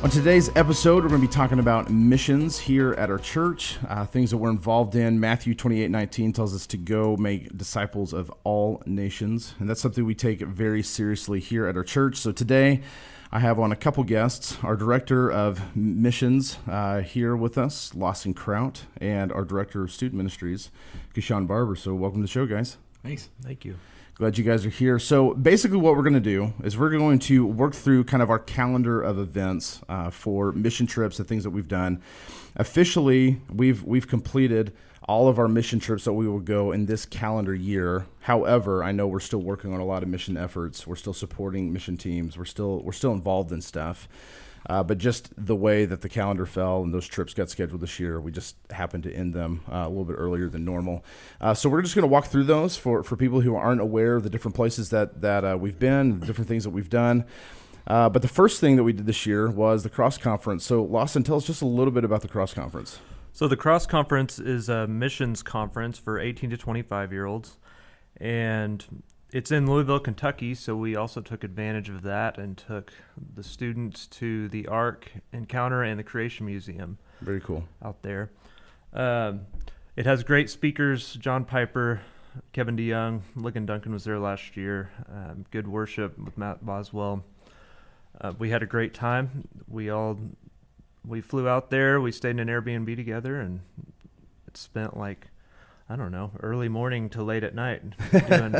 On today's episode, we're going to be talking about missions here at our church, things that we're involved in. Matthew 28:19 tells us to go make disciples of all nations, and that's something we take very seriously here at our church. So today, I have on a couple guests, our Director of Missions here with us, Lawson Kraut, and our Director of Student Ministries, Kishan Barber. So welcome to the show, guys. Thanks. Thank you. Glad you guys are here. So basically what we're going to do is we're going to work through kind of our calendar of events for mission trips and things that we've done. Officially, we've completed all of our mission trips that we will go in this calendar year. However, I know we're still working on a lot of mission efforts. We're still supporting mission teams. We're still involved in stuff. But just the way that the calendar fell and those trips got scheduled this year, we just happened to end them a little bit earlier than normal. So we're just going to walk through those for people who aren't aware of the different places that we've been, the different things that we've done. But the first thing that we did this year was the Cross Conference. So Lawson, tell us just a little bit about the Cross Conference. So the Cross Conference is a missions conference for 18 to 25-year-olds, and it's in Louisville, Kentucky, so we also took advantage of that and took the students to the Ark Encounter and the Creation Museum. Very cool. Out there. It has great speakers, John Piper, Kevin DeYoung, Ligon Duncan was there last year, good worship with Matt Boswell. We had a great time. We flew out there, we stayed in an Airbnb together, and it spent early morning to late at night doing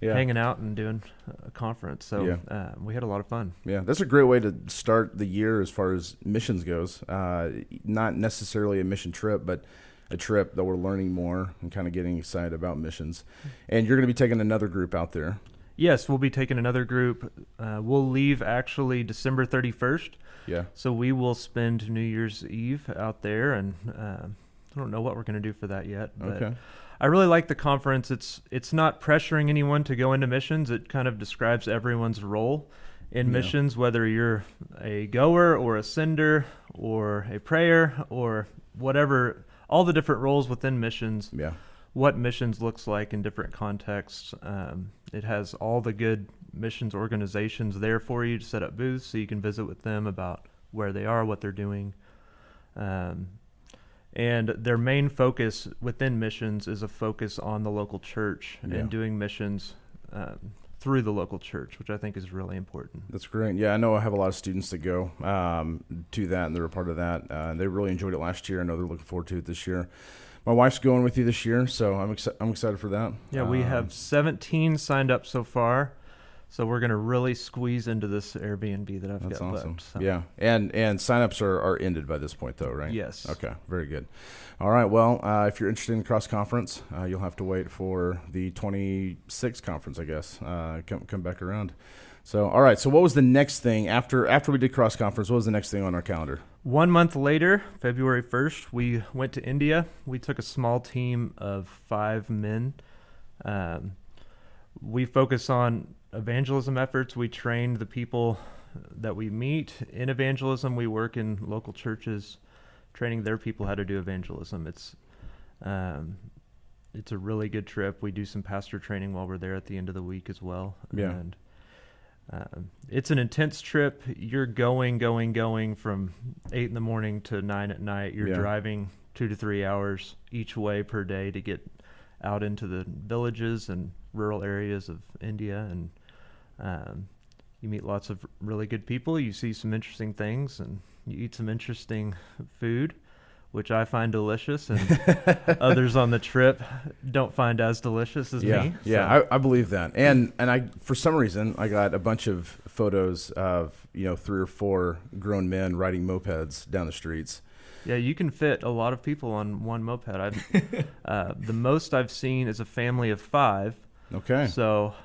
hanging out and doing a conference. So we had a lot of fun. Yeah, that's a great way to start the year as far as missions goes. Not necessarily a mission trip, but a trip that we're learning more and kind of getting excited about missions. And you're going to be taking another group out there. Yes, we'll be taking another group. We'll leave actually December 31st. Yeah. So we will spend New Year's Eve out there, and I don't know what we're going to do for that yet. But okay. I really like the conference. It's not pressuring anyone to go into missions. It kind of describes everyone's role in missions, whether you're a goer or a sender or a prayer or whatever, all the different roles within missions. Yeah. What missions looks like in different contexts. It has all the good missions organizations there for you to set up booths so you can visit with them about where they are, what they're doing. And their main focus within missions is a focus on the local church and doing missions through the local church, which I think is really important. That's great. Yeah, I know I have a lot of students that go to that, and they're a part of that. They really enjoyed it last year. I know they're looking forward to it this year. My wife's going with you this year, so I'm excited for that. Yeah, we have 17 signed up so far. So we're going to really squeeze into this Airbnb that I've got awesome. booked. So. Yeah, and signups are ended by this point, though, right? Yes. Okay, very good. All right, well, if you're interested in Cross Conference, you'll have to wait for the 26th conference, I guess. Come back around. So, all right, so what was the next thing after we did Cross Conference? What was the next thing on our calendar? 1 month later, February 1st, we went to India. We took a small team of 5 men. We focus on evangelism efforts. We trained the people that we meet in evangelism. We work in local churches, training their people how to do evangelism. It's a really good trip. We do some pastor training while we're there at the end of the week as well. Yeah. And it's an intense trip. You're going from 8 in the morning to 9 at night. You're driving 2 to 3 hours each way per day to get out into the villages and rural areas of India, and you meet lots of really good people. You see some interesting things, and you eat some interesting food, which I find delicious, and others on the trip don't find as delicious as me. Yeah, I believe that. And I, for some reason, I got a bunch of photos of 3 or 4 grown men riding mopeds down the streets. Yeah, you can fit a lot of people on one moped. The most I've seen is a family of 5. Okay. So,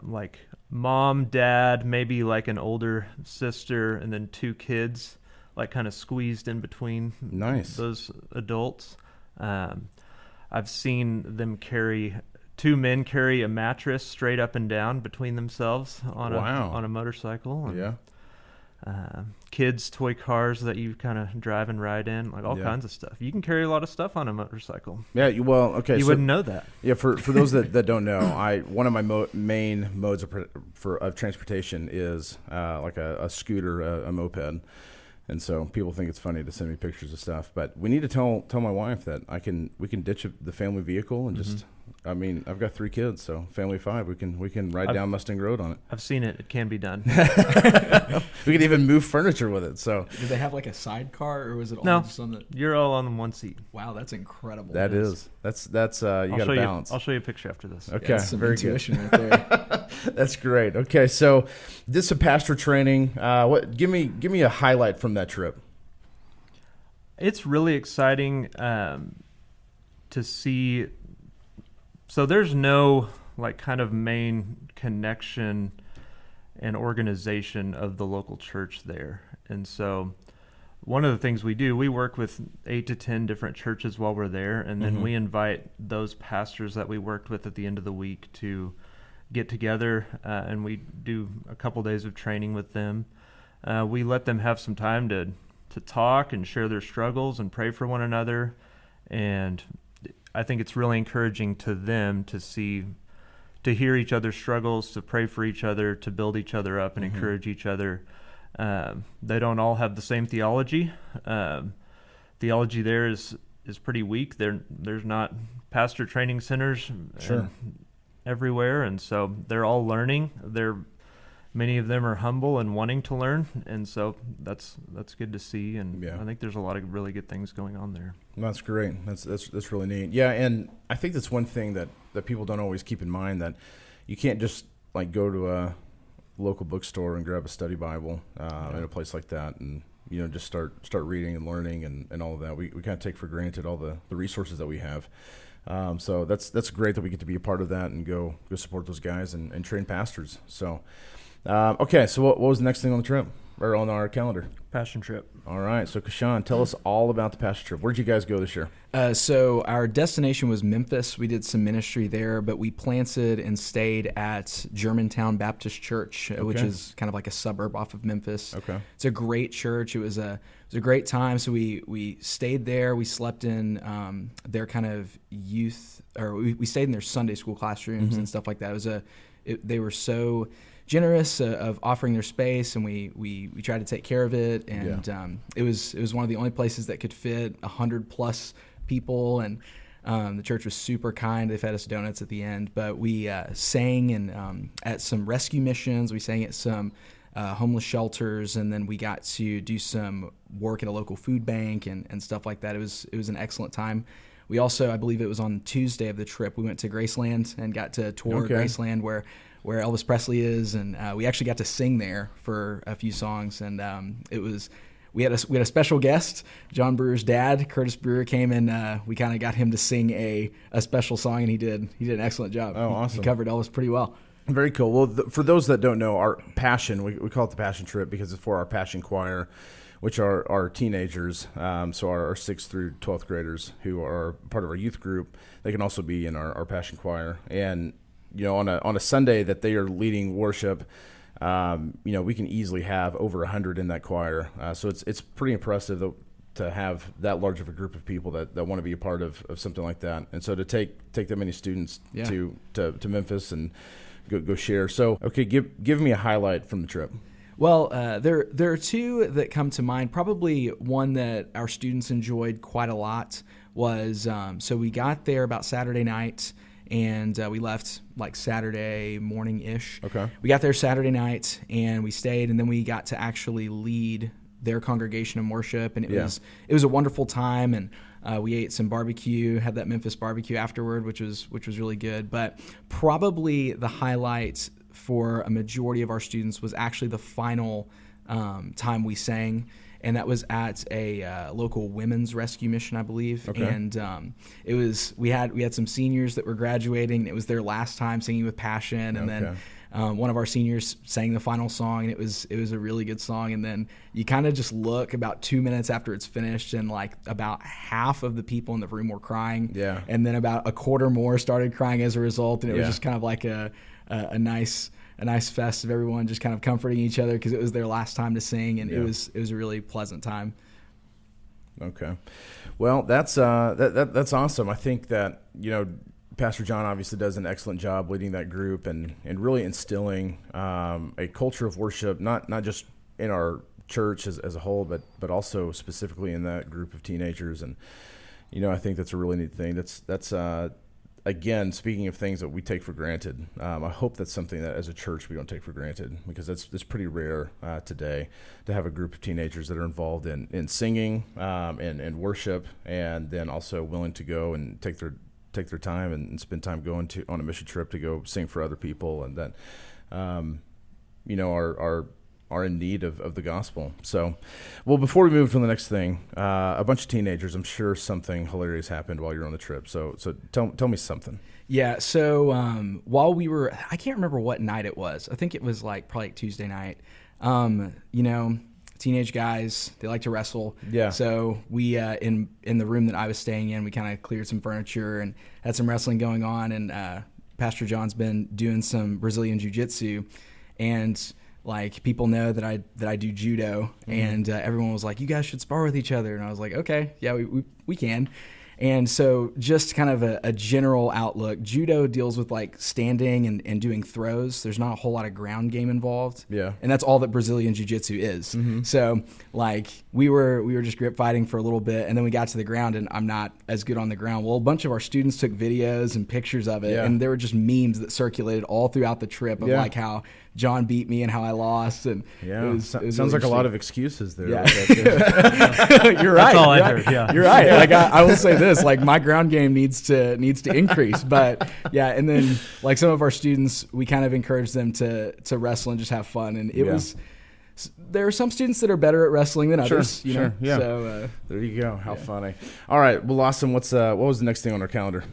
like mom, dad, maybe like an older sister, and then 2 kids, like kind of squeezed in between those adults. I've seen them 2 men carry a mattress straight up and down between themselves on a motorcycle. And, kids' toy cars that you kind of drive and ride in, like all kinds of stuff. You can carry a lot of stuff on a motorcycle. Yeah, you wouldn't know that. Yeah, for those that don't know, one of my main modes of transportation is like a scooter, a moped. And so people think it's funny to send me pictures of stuff, but we need to tell my wife that we can ditch the family vehicle and just. I mean, I've got 3 kids, so family of 5. We can ride down Mustang Road on it. I've seen it; it can be done. We can even move furniture with it. So, did they have like a sidecar, or was it all just on the? You're all on one seat. Wow, that's incredible. That's you got to balance. I'll show you a picture after this. Okay, some very intuition good. Right there. That's great. Okay, so did some pastor training. Give me a highlight from that trip. It's really exciting to see. So there's no like kind of main connection and organization of the local church there. And so one of the things we work with 8 to 10 different churches while we're there. And then we invite those pastors that we worked with at the end of the week to get together and we do a couple days of training with them. We let them have some time to talk and share their struggles and pray for one another. And I think it's really encouraging to them to hear each other's struggles, to pray for each other, to build each other up and encourage each other. They don't all have the same theology. Theology there is pretty weak. There's not pastor training centers everywhere, and so they're all learning. Many of them are humble and wanting to learn, and so that's good to see. And I think there's a lot of really good things going on there. That's great. That's really neat. Yeah, and I think that's one thing that people don't always keep in mind, that you can't just like go to a local bookstore and grab a study Bible in a place like that, and just start reading and learning and all of that. We kind of take for granted all the resources that we have. So that's great that we get to be a part of that and go support those guys and train pastors. So. Okay, so what was the next thing on the trip, or on our calendar? Passion trip. All right, so Kashan, tell us all about the passion trip. Where'd you guys go this year? So our destination was Memphis. We did some ministry there, but we planted and stayed at Germantown Baptist Church, which is kind of like a suburb off of Memphis. Okay, it's a great church. It was a great time. So we stayed there. We slept in their kind of youth, or we stayed in their Sunday school classrooms and stuff like that. They were so generous of offering their space, and we tried to take care of it, and it was one of the only places that could fit 100+ people, and the church was super kind. They fed us donuts at the end, but we sang at some rescue missions. We sang at some homeless shelters, and then we got to do some work at a local food bank and stuff like that. It was an excellent time. We also, I believe it was on Tuesday of the trip, we went to Graceland and got to tour Graceland where Elvis Presley is, and we actually got to sing there for a few songs, and we had a special guest, John Brewer's dad, Curtis Brewer, came and we kind of got him to sing a special song, and he did an excellent job. Oh, awesome! He covered Elvis pretty well. Very cool. Well, for those that don't know, our passion, we call it the Passion Trip because it's for our Passion Choir, which are our teenagers, so our 6th through 12th graders who are part of our youth group. They can also be in our Passion Choir, and on a Sunday that they are leading worship, we can easily have over 100 in that choir. So it's pretty impressive to have that large of a group of people that want to be a part of something like that. And so to take that many students to Memphis and go share. So okay, give me a highlight from the trip. Well, there are 2 that come to mind. Probably one that our students enjoyed quite a lot was so we got there about Saturday night. And we left like Saturday morning-ish. Okay. We got there Saturday night, and we stayed, and then we got to actually lead their congregation in worship, and it was a wonderful time. And we ate some barbecue, had that Memphis barbecue afterward, which was really good. But probably the highlight for a majority of our students was actually the final time we sang. And that was at a local women's rescue mission, I believe. Okay. And we had some seniors that were graduating. It was their last time singing with passion, and then one of our seniors sang the final song, and it was a really good song. And then you kind of just look about 2 minutes after it's finished, and like about half of the people in the room were crying. Yeah. And then about a quarter more started crying as a result, and it was just kind of like a nice nice fest of everyone just kind of comforting each other because it was their last time to sing, and it was a really pleasant time. Okay, well, that's awesome. I think that Pastor John obviously does an excellent job leading that group and really instilling a culture of worship, not just in our church as a whole, but also specifically in that group of teenagers. And I think that's a really neat thing. That's again, speaking of things that we take for granted, I hope that's something that as a church we don't take for granted, because it's pretty rare today to have a group of teenagers that are involved in singing and worship, and then also willing to go and take their time and spend time going on a mission trip to go sing for other people, and that are in need of the gospel. So, well, before we move to the next thing, a bunch of teenagers, I'm sure something hilarious happened while you were on the trip. So tell me something. Yeah. So while we were, I can't remember what night it was. I think it was probably Tuesday night. Teenage guys, they like to wrestle. Yeah. So we in the room that I was staying in, we kind of cleared some furniture and had some wrestling going on. And Pastor John's been doing some Brazilian jiu-jitsu, and people know that I do judo, and everyone was like, "You guys should spar with each other." And I was like, "Okay, yeah, we can." And so just kind of a general outlook, judo deals with standing and doing throws. There's not a whole lot of ground game involved. Yeah. And that's all that Brazilian jiu-jitsu is. Mm-hmm. So we were just grip fighting for a little bit, and then we got to the ground, and I'm not as good on the ground. Well, a bunch of our students took videos and pictures of it, and there were just memes that circulated all throughout the trip of how John beat me and how I lost. And it was sounds really like a lot of excuses there. Yeah. You're right. That's all I heard. Yeah. You're right. I will say this, my ground game needs to increase, but yeah. And then some of our students, we kind of encourage them to wrestle and just have fun. And there are some students that are better at wrestling than others. Sure. Yeah. So there you go. How funny. All right. Well, awesome. What was the next thing on our calendar?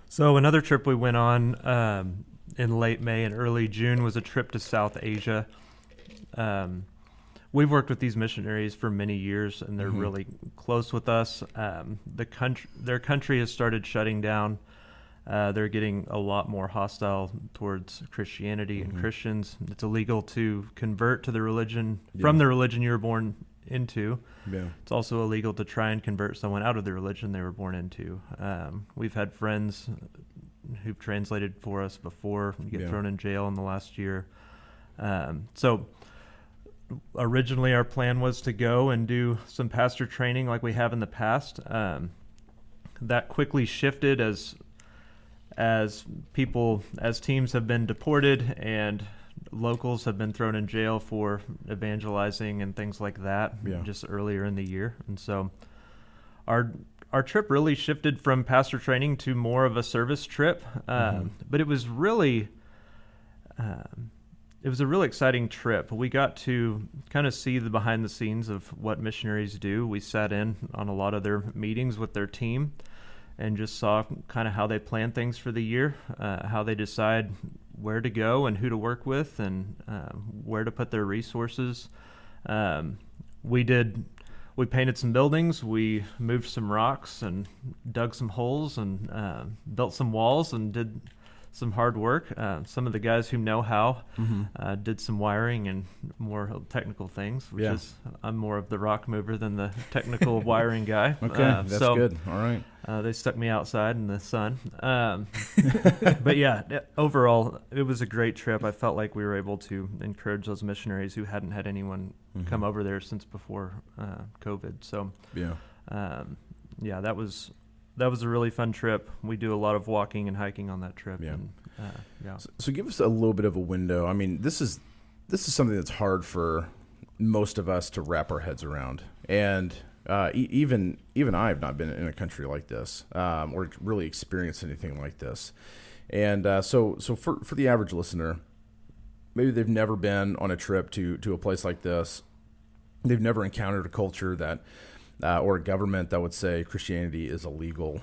So another trip we went on in late May and early June was a trip to South Asia. We've worked with these missionaries for many years, and they're really close with us. Their country has started shutting down. They're getting a lot more hostile towards Christianity and Christians. It's illegal to convert to the religion from the religion you were born into. Yeah. It's also illegal to try and convert someone out of the religion they were born into. We've had friends who've translated for us before get thrown in jail in the last year. So originally our plan was to go and do some pastor training like we have in the past. That quickly shifted as teams have been deported and locals have been thrown in jail for evangelizing and things like that just earlier in the year. And so our trip really shifted from pastor training to more of a service trip, but it was really a really exciting trip. We got to kind of see the behind the scenes of what missionaries do. We sat in on a lot of their meetings with their team and just saw kind of how they plan things for the year, how they decide where to go and who to work with, and where to put their resources. We painted some buildings, we moved some rocks and dug some holes and built some walls and did some hard work. Some of the guys who know how did some wiring and more technical things, which is I'm more of the rock mover than the technical wiring guy. Okay, that's good. All right. They stuck me outside in the sun. But yeah, overall, it was a great trip. I felt like we were able to encourage those missionaries who hadn't had anyone come over there since before COVID. So that was a really fun trip. We do a lot of walking and hiking on that trip. Yeah. And, So give us a little bit of a window. I mean, this is something that's hard for most of us to wrap our heads around. And even I have not been in a country like this or really experienced anything like this. And so for the average listener, maybe they've never been on a trip to a place like this. They've never encountered a culture that or a government that would say Christianity is illegal.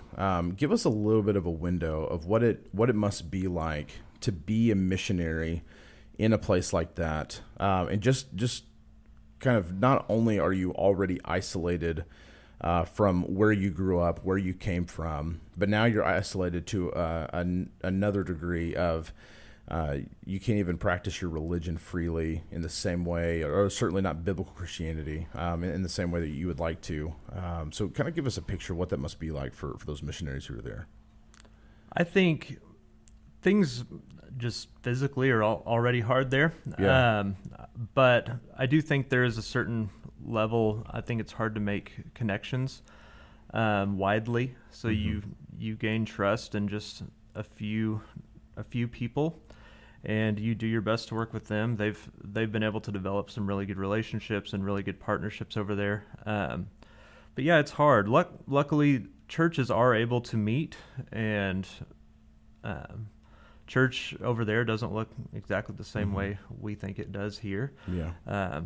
Give us a little bit of a window of what it must be like to be a missionary in a place like that, and just kind of not only are you already isolated from where you grew up, where you came from, but now you're isolated to another degree of you can't even practice your religion freely in the same way, or certainly not biblical Christianity in the same way that you would like to. So kind of give us a picture of what that must be like for those missionaries who are there. I think things just physically are already hard there. Yeah. But I do think there is a certain level. I think it's hard to make connections widely. So you gain trust in just a few people, and you do your best to work with them. They've been able to develop some really good relationships and really good partnerships over there. But yeah, it's hard. Luckily, churches are able to meet, and church over there doesn't look exactly the same way we think it does here. Yeah.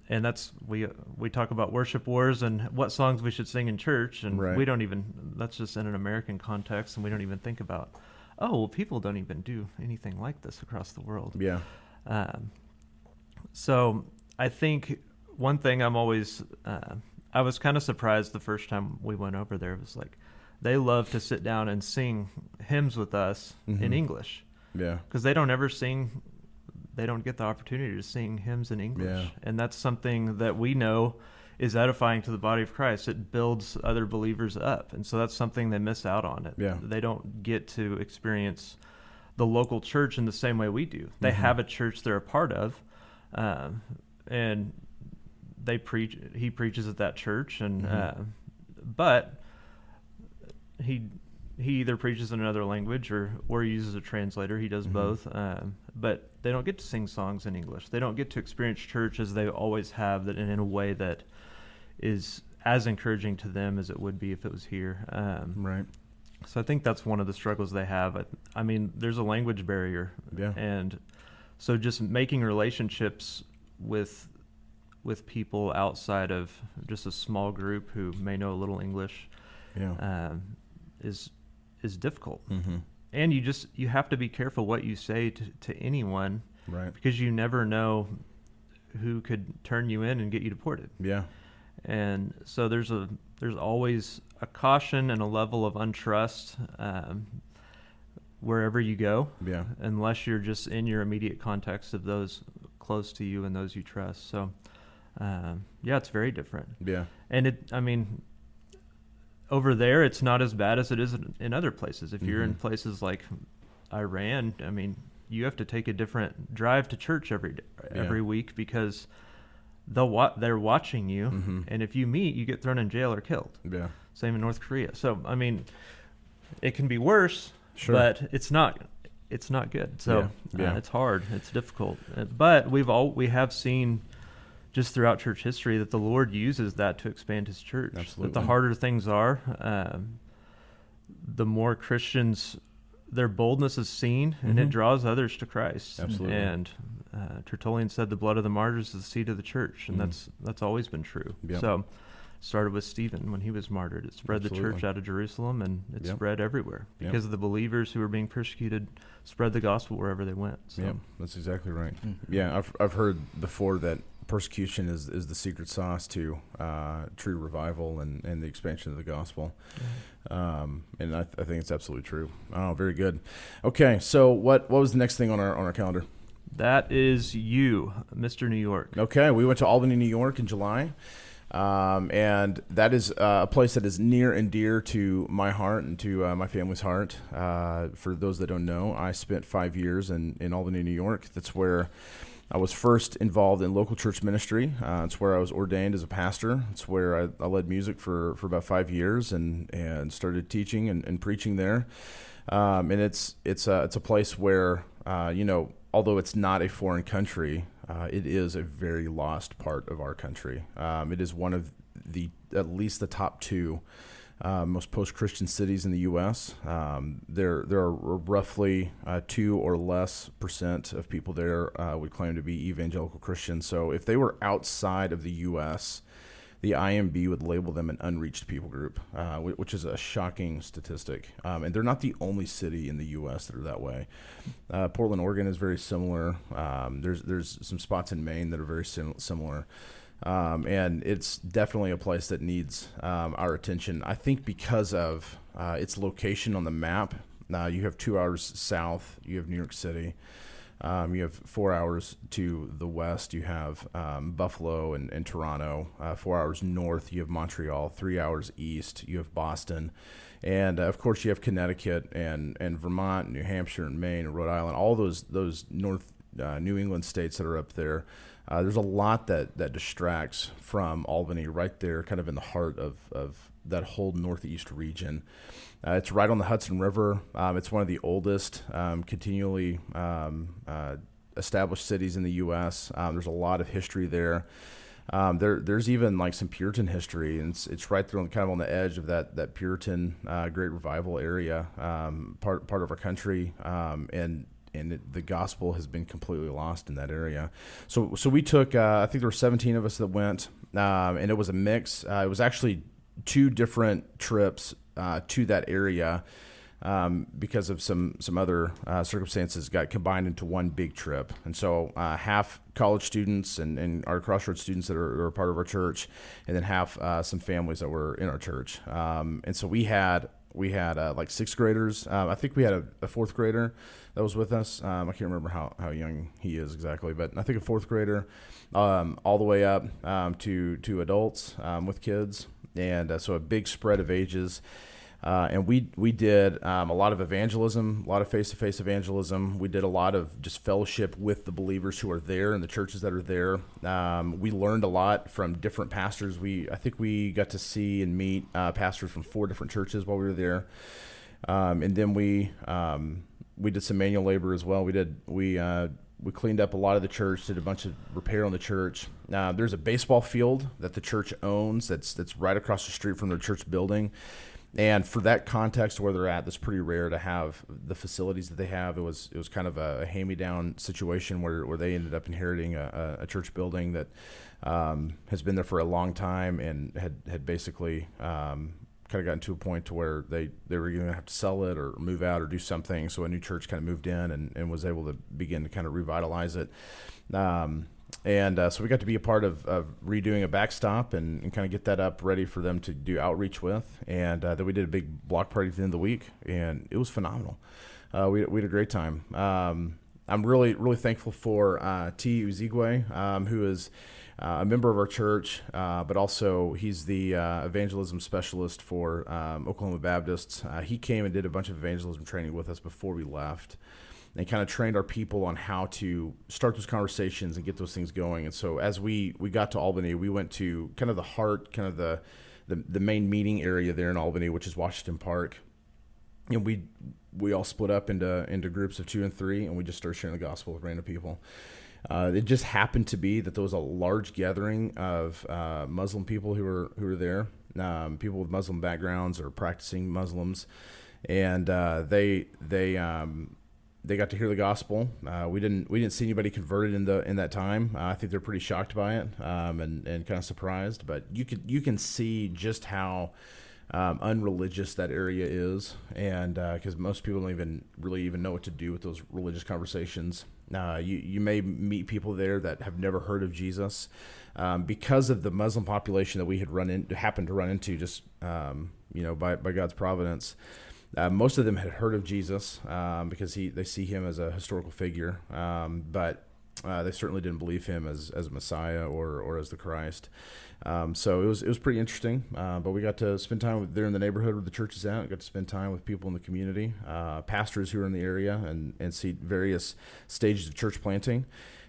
And that's we talk about worship wars and what songs we should sing in church, and Right. we don't even, that's just in an American context, and we don't even think about, oh, well, people don't even do anything like this across the world. Yeah. So I think one thing I'm always, I was kind of surprised the first time we went over there. It was like, they love to sit down and sing hymns with us in English. Yeah. Because they don't get the opportunity to sing hymns in English. Yeah. And that's something that we know is edifying to the body of Christ. It builds other believers up. And so that's something they miss out on. Yeah. They don't get to experience the local church in the same way we do. They have a church they're a part of, and he preaches at that church, and but he either preaches in another language or uses a translator. He does both. But they don't get to sing songs in English. They don't get to experience church as they always have, that in a way that is as encouraging to them as it would be if it was here. Right. So I think that's one of the struggles they have. I mean, there's a language barrier. Yeah. And so just making relationships with people outside of just a small group who may know a little English is difficult. And you have to be careful what you say to anyone, Right. because you never know who could turn you in and get you deported. Yeah. And so there's always a caution and a level of untrust wherever you go, Yeah. unless you're just in your immediate context of those close to you and those you trust. So it's very different. Yeah. And over there, it's not as bad as it is in other places. If you're in places like Iran, I mean, you have to take a different drive to church every week, because they're watching you, and if you meet, you get thrown in jail or killed. Yeah. Same in North Korea. So I mean, it can be worse, Sure. but it's not good. So Yeah. it's hard. It's difficult. But we have seen just throughout church history that the Lord uses that to expand his church. Absolutely. That the harder things are, the more Christians, their boldness is seen, and it draws others to Christ. Absolutely. And Tertullian said the blood of the martyrs is the seed of the church, and that's always been true. Yep. So started with Stephen when he was martyred. It spread the church out of Jerusalem, and it spread everywhere because of the believers who were being persecuted spread the gospel wherever they went. So. Yeah, that's exactly right. Yeah, I've heard before that persecution is the secret sauce to true revival and the expansion of the gospel. And I think it's absolutely true. Oh, very good. Okay, so what was the next thing on our calendar? That is you, Mr. New York. Okay, we went to Albany, New York in July. And that is a place that is near and dear to my heart and to my family's heart. For those that don't know, I spent 5 years in Albany, New York. That's where I was first involved in local church ministry. It's where I was ordained as a pastor. It's where I led music for about 5 years and started teaching and preaching there. And it's a place where, although it's not a foreign country, it is a very lost part of our country. It is one of at least the top two most post-Christian cities in the U.S. There are roughly 2 or less % of people there would claim to be evangelical Christians. So if they were outside of the U.S., the IMB would label them an unreached people group, which is a shocking statistic. And they're not the only city in the U.S. that are that way. Portland, Oregon is very similar. There's some spots in Maine that are very similar. And it's definitely a place that needs our attention, I think, because of its location on the map. You have 2 hours south, you have New York City. You have 4 hours to the west, you have Buffalo and Toronto. 4 hours north, you have Montreal. 3 hours east, you have Boston. And of course, you have Connecticut and Vermont, and New Hampshire, and Maine, and Rhode Island, all those North New England states that are up there. There's a lot that distracts from Albany, right there, kind of in the heart of that whole northeast region. It's right on the Hudson River. It's one of the oldest continually established cities in the U.S. There's a lot of history there. There's even like some Puritan history, and it's right there, kind of on the edge of that Puritan Great Revival area, part of our country, and the gospel has been completely lost in that area. So we took, I think there were 17 of us that went, and it was a mix. It was actually 2 different trips to that area, because of some other circumstances, got combined into one big trip. And so half college students and our Crossroads students that are part of our church, and then half some families that were in our church. And so we had like 6th graders. I think we had a 4th grader that was with us. I can't remember how young he is exactly, but I think a 4th grader, all the way up to adults with kids. And so a big spread of ages. And we did a lot of evangelism, a lot of face-to-face evangelism. We did a lot of just fellowship with the believers who are there and the churches that are there. We learned a lot from different pastors. I think we got to see and meet pastors from 4 different churches while we were there. And then we did some manual labor as well. We cleaned up a lot of the church, did a bunch of repair on the church. There's a baseball field that the church owns that's right across the street from their church building. And for that context where they're at, that's pretty rare to have the facilities that they have. It was kind of a hand-me-down situation where they ended up inheriting a church building that has been there for a long time, and had basically kind of gotten to a point to where they were going to have to sell it or move out or do something. So a new church kind of moved in and was able to begin to kind of revitalize it. So we got to be a part of redoing a backstop and kind of get that up ready for them to do outreach with. And then we did a big block party at the end of the week, and it was phenomenal. We had a great time. I'm really, really thankful for T. Uzigwe, who is a member of our church, but also he's the evangelism specialist for Oklahoma Baptists. He came and did a bunch of evangelism training with us before we left, and kind of trained our people on how to start those conversations and get those things going. And so as we got to Albany, we went to kind of the heart, kind of the main meeting area there in Albany, which is Washington Park. And we all split up into groups of 2 and 3, and we just started sharing the gospel with random people. It just happened to be that there was a large gathering of Muslim people who were there, people with Muslim backgrounds or practicing Muslims, and they got to hear the gospel. We didn't see anybody converted in that time. I think they're pretty shocked by it and kind of surprised. But you can see just how unreligious that area is, and because most people don't really even know what to do with those religious conversations. You may meet people there that have never heard of Jesus because of the Muslim population that we happened to run into just by God's providence. Most of them had heard of Jesus because they see him as a historical figure, but they certainly didn't believe him as a Messiah or as the Christ. So it was pretty interesting. But we got to spend time there in the neighborhood where the church is at. We got to spend time with people in the community, pastors who are in the area, and see various stages of church planting.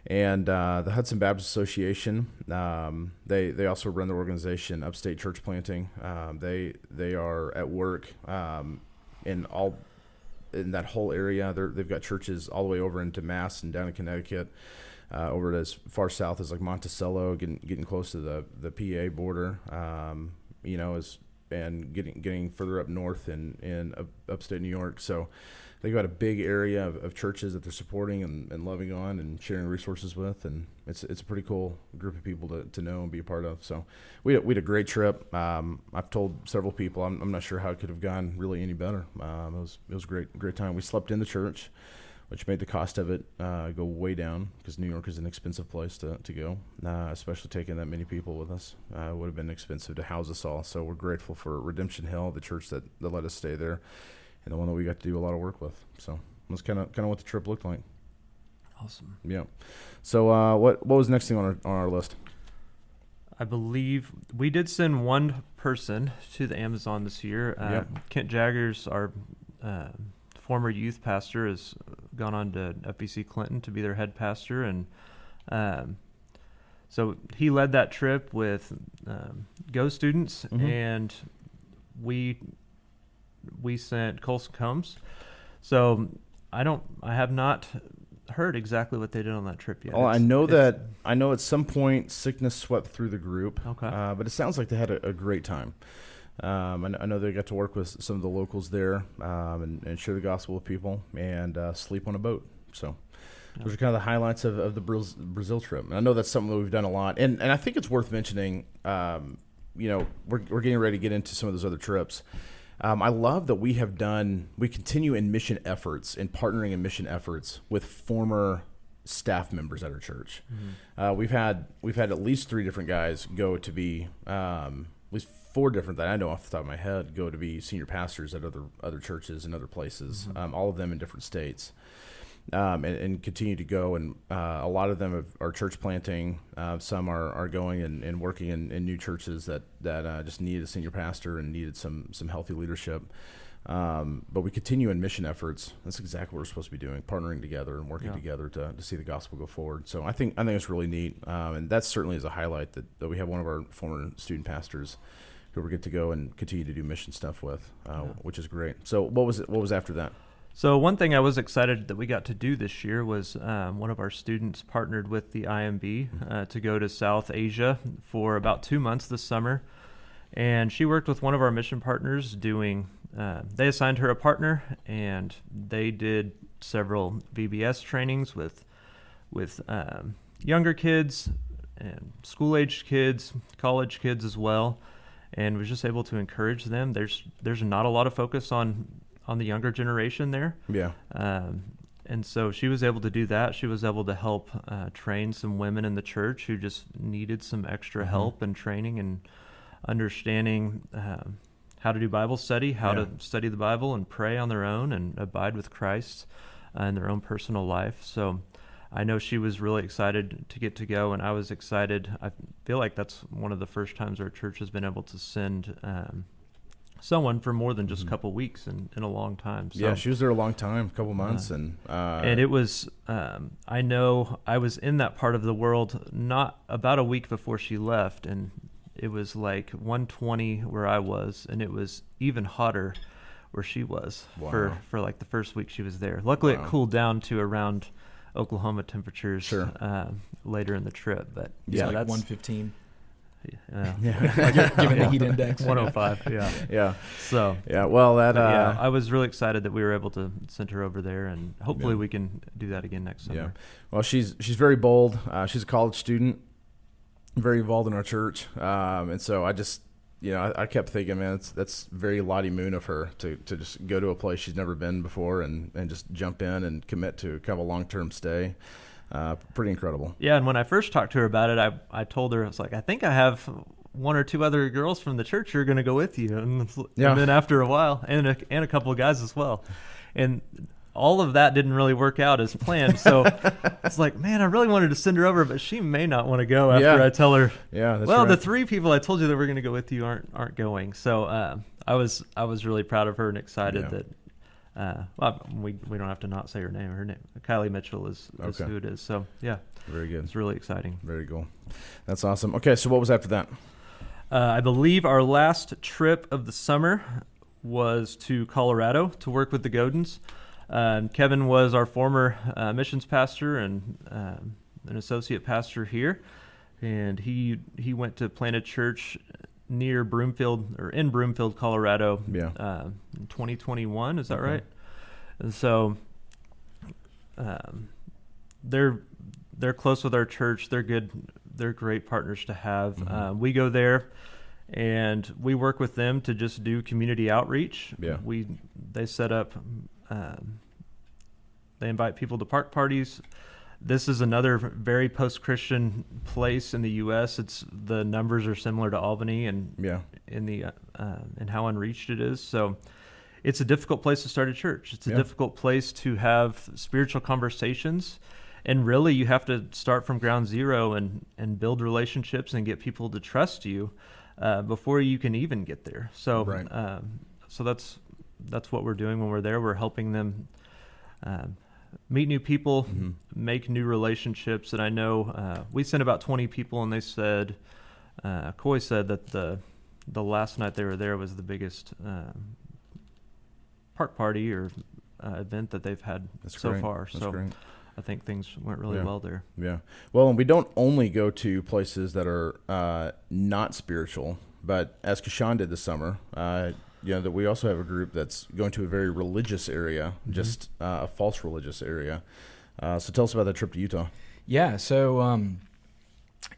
And the Hudson Baptist Association, they also run their organization, Upstate Church Planting. They are at work in that whole area. They've got churches all the way over into Mass and down in Connecticut, over as far south as like Monticello, getting close to the PA border, and getting further up north in upstate New York. So they've got a big area of churches that they're supporting and loving on and sharing resources with, and it's a pretty cool group of people to know and be a part of. So we had a great trip. I've told several people I'm not sure how it could have gone really any better. It was a great time. We slept in the church, which made the cost of it go way down, because New York is an expensive place to go, especially taking that many people with us. It would have been expensive to house us all. So we're grateful for Redemption Hill, the church that let us stay there. and the one that we got to do a lot of work with. So that's kind of what the trip looked like. Awesome. Yeah. So what was the next thing on our list? I believe we did send one person to the Amazon this year. Yep. Kent Jaggers, our former youth pastor, has gone on to FBC Clinton to be their head pastor, and so he led that trip with Go students, and we sent Colson Combs. So I have not heard exactly what they did on that trip yet. Oh, I know at some point sickness swept through the group. Okay. But it sounds like they had a great time. I know they got to work with some of the locals there and share the gospel with people and sleep on a boat. So those are kind of the highlights of the Brazil trip. And I know that's something that we've done a lot. And I think it's worth mentioning, we're getting ready to get into some of those other trips. I love that we continue in mission efforts and partnering in mission efforts with former staff members at our church. We've had at least 3 different guys go to be, at least 4 different that I know off the top of my head, go to be senior pastors at other churches and other places, all of them in different states. And continue to go, and a lot of them are church planting. Some are going and working in new churches that just needed a senior pastor and needed some healthy leadership. But we continue in mission efforts. That's exactly what we're supposed to be doing, partnering together and working together to see the gospel go forward. So I think it's really neat, and that certainly is a highlight that we have one of our former student pastors who we get to go and continue to do mission stuff with, which is great. So what was after that? So one thing I was excited that we got to do this year was one of our students partnered with the IMB to go to South Asia for about 2 months this summer. And she worked with one of our mission partners doing, they assigned her a partner, and they did several VBS trainings with younger kids and school-aged kids, college kids as well, and was just able to encourage them. There's not a lot of focus on the younger generation there. Yeah. And so she was able to do that. She was able to help train some women in the church who just needed some extra help and training and understanding how to do Bible study, how to study the Bible and pray on their own and abide with Christ in their own personal life. So I know she was really excited to get to go, and I was excited. I feel like that's one of the first times our church has been able to send someone for more than just a couple weeks in a long time. So, yeah, she was there a long time, a couple months, and it was. I know I was in that part of the world not about a week before she left, and it was like 120 where I was, and it was even hotter where she was for like the first week she was there. Luckily, it cooled down to around Oklahoma temperatures later in the trip, but yeah, that's 115. Yeah. Given the heat index, 105. Yeah. So well, that I was really excited that we were able to send her over there, and hopefully we can do that again next summer. Yeah. Well, she's very bold. She's a college student, very involved in our church, and so I just I kept thinking, man, that's very Lottie Moon of her to just go to a place she's never been before and just jump in and commit to kind of a long-term stay. Pretty incredible. Yeah, and when I first talked to her about it, I told her, I was like, I think I have 1 or 2 other girls from the church who are going to go with you. And then after a while, and a couple of guys as well. And all of that didn't really work out as planned. So it's like, man, I really wanted to send her over, but she may not want to go after I tell her, that's well, right. the 3 people I told you that were going to go with you aren't going. So I was really proud of her and excited that. We don't have to not say her name. Her name, Kylie Mitchell, is who it is. So yeah, very good. It's really exciting. Very cool. That's awesome. Okay, so what was after that? I believe our last trip of the summer was to Colorado to work with the Godins. Kevin was our former missions pastor and an associate pastor here, and he went to plant a church near Broomfield, or in Broomfield, Colorado, in 2021. Is that right? And so they're close with our church. They're good. They're great partners to have. We go there, and we work with them to just do community outreach. Yeah. They set up. They invite people to park parties. This is another very post-Christian place in the U.S. The numbers are similar to Albany, and in how unreached it is. So it's a difficult place to start a church. It's a difficult place to have spiritual conversations. And really, you have to start from ground zero and build relationships and get people to trust you before you can even get there. So, so that's what we're doing when we're there. We're helping them meet new people, make new relationships. And I know we sent about 20 people, and they said, Coy said that the last night they were there was the biggest park party or event that they've had so far. That's great. I think things went really well there. Yeah. Well, and we don't only go to places that are not spiritual, but as Kashan did this summer, that we also have a group that's going to a very religious area, just a false religious area. So tell us about that trip to Utah. Yeah. So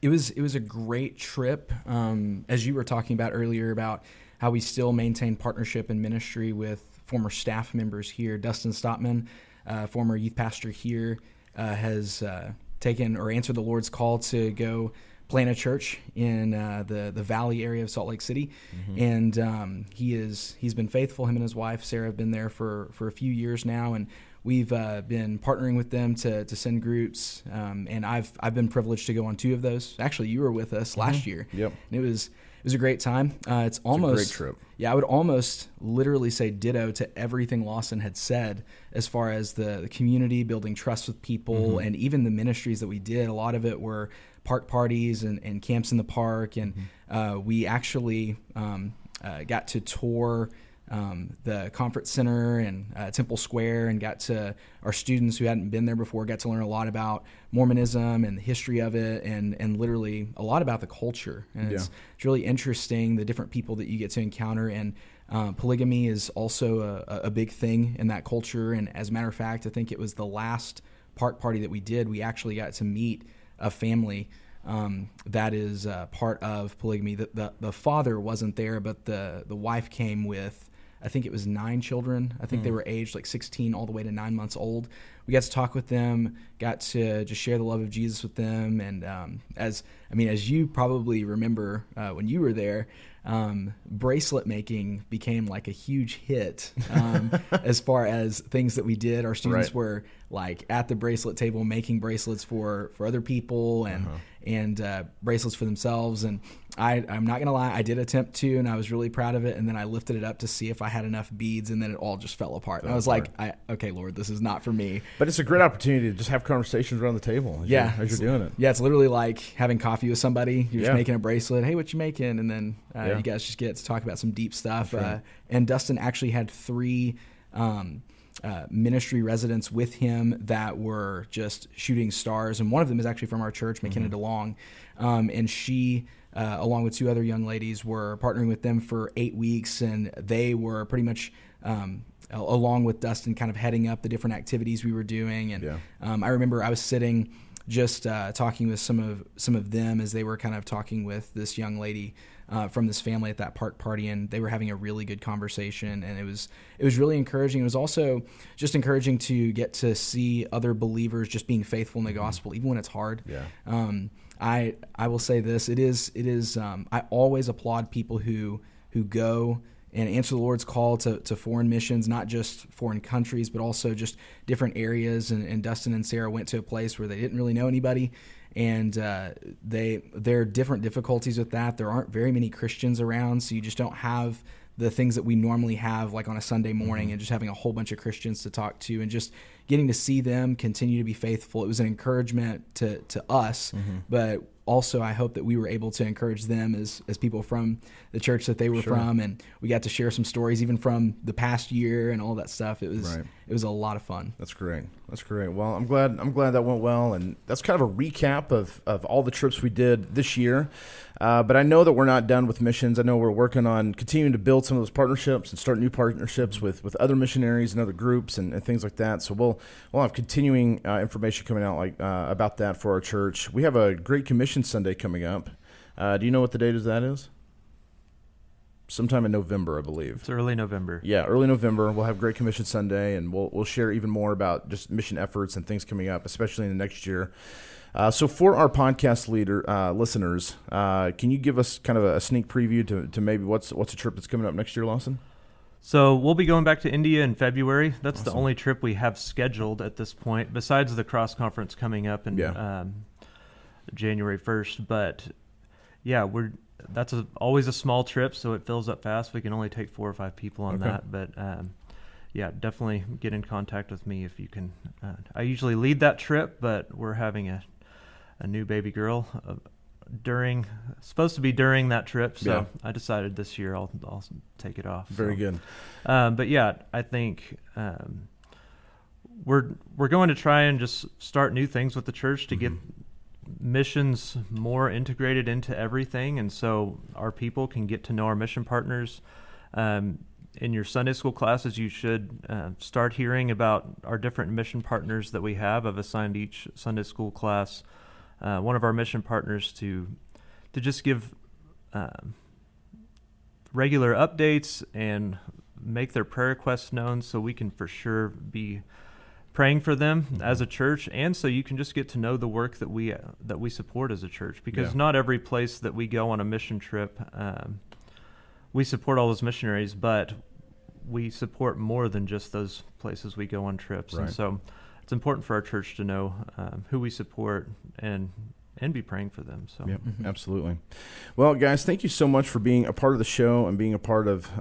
it was a great trip. As you were talking about earlier about how we still maintain partnership and ministry with former staff members here. Dustin Stopman, former youth pastor here, has taken or answered the Lord's call to go plant a church in the Valley area of Salt Lake City, and he's been faithful. Him and his wife Sarah have been there for a few years now, and we've been partnering with them to send groups. And I've been privileged to go on 2 of those. Actually, you were with us last year. Yep, and it was a great time. It's almost a great trip. Yeah, I would almost literally say ditto to everything Lawson had said as far as the community, building trust with people, and even the ministries that we did. A lot of it were park parties and camps in the park, and we actually got to tour the conference center and Temple Square, and got to our students who hadn't been there before got to learn a lot about Mormonism and the history of it, and literally a lot about the culture. And it's really interesting, the different people that you get to encounter. And polygamy is also a big thing in that culture. And as a matter of fact, I think it was the last park party that we did, we actually got to meet a family that is part of polygamy. The father wasn't there, but the wife came with, I think it was 9 children. I think they were aged like 16 all the way to 9 months old. We got to talk with them, got to just share the love of Jesus with them. And as you probably remember when you were there, bracelet making became like a huge hit as far as things that we did. Our students were like at the bracelet table making bracelets for other people and bracelets for themselves. And I'm not going to lie, I did attempt to, and I was really proud of it. And then I lifted it up to see if I had enough beads, and then it all just fell apart. And I was like, okay, Lord, this is not for me. But it's a great opportunity to just have conversations around the table as you're doing it. Yeah, it's literally like having coffee with somebody. You're just making a bracelet. Hey, what you making? And then you guys just get to talk about some deep stuff. Right. And Dustin actually had 3 ministry residents with him that were just shooting stars. And one of them is actually from our church, McKenna DeLong. And she, along with 2 other young ladies, were partnering with them for 8 weeks. And they were pretty much along with Dustin kind of heading up the different activities we were doing. And I remember I was sitting just talking with some of them as they were kind of talking with this young lady from this family at that park party, and they were having a really good conversation, and it was really encouraging. It was also just encouraging to get to see other believers just being faithful in the gospel, even when it's hard. I will say this: it is. I always applaud people who go and answer the Lord's call to foreign missions, not just foreign countries, but also just different areas. And Dustin and Sarah went to a place where they didn't really know anybody, and there are different difficulties with that. There aren't very many Christians around, so you just don't have the things that we normally have, like on a Sunday morning, and just having a whole bunch of Christians to talk to, and just getting to see them continue to be faithful. It was an encouragement to us, but also I hope that we were able to encourage them as people from the church that they were from, and we got to share some stories even from the past year and all that stuff. It was a lot of fun. That's great. Well, I'm glad that went well, and that's kind of a recap of all the trips we did this year. But I know that we're not done with missions. I know we're working on continuing to build some of those partnerships and start new partnerships with other missionaries and other groups and things like that. So we'll have continuing information coming out about that for our church. We have a Great Commission Sunday coming up. Do you know what the date of that is? Sometime in November, I believe. It's early November. Yeah, early November. We'll have Great Commission Sunday, and we'll share even more about just mission efforts and things coming up, especially in the next year. So for our podcast listeners, can you give us kind of a sneak preview to maybe what's a trip that's coming up next year, Lawson? So we'll be going back to India in February. That's Awesome. the only trip we have scheduled at this point, besides the cross conference coming up in January 1st. But yeah, that's always a small trip, so it fills up fast. We can only take 4 or 5 people on that. But yeah, definitely get in contact with me if you can. I usually lead that trip, but we're having a new baby girl supposed to be during that trip, so I decided this year I'll take it off. Very good. But yeah, I think we're going to try and just start new things with the church to get missions more integrated into everything, and so our people can get to know our mission partners. In your Sunday school classes, you should start hearing about our different mission partners that we have. I've assigned each Sunday school class one of our mission partners to just give regular updates and make their prayer requests known, so we can for sure be praying for them as a church, and so you can just get to know the work that we support as a church, because not every place that we go on a mission trip we support all those missionaries, but we support more than just those places we go on trips. And so it's important for our church to know who we support and be praying for them. So absolutely. Well, guys, thank you so much for being a part of the show and being a part of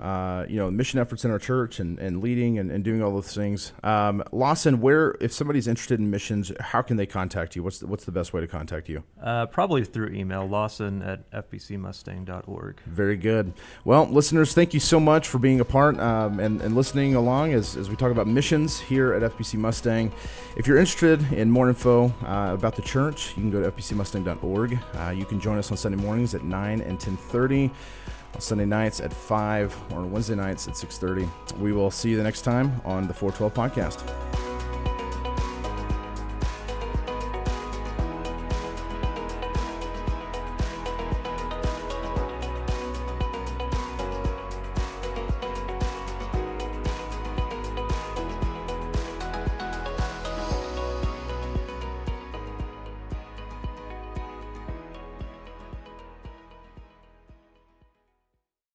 mission efforts in our church and leading and doing all those things. Lawson, if somebody's interested in missions, how can they contact you? What's the best way to contact you? Probably through email, lawson@fbcmustang.org. Very good. Well, listeners, thank you so much for being a part and listening along as we talk about missions here at FBC Mustang. If you're interested in more info about the church, you can go to fbcmustang.org. You can join us on Sunday mornings at 9 and 10:30, on Sunday nights at 5, or on Wednesday nights at 6:30. We will see you the next time on the 412 Podcast.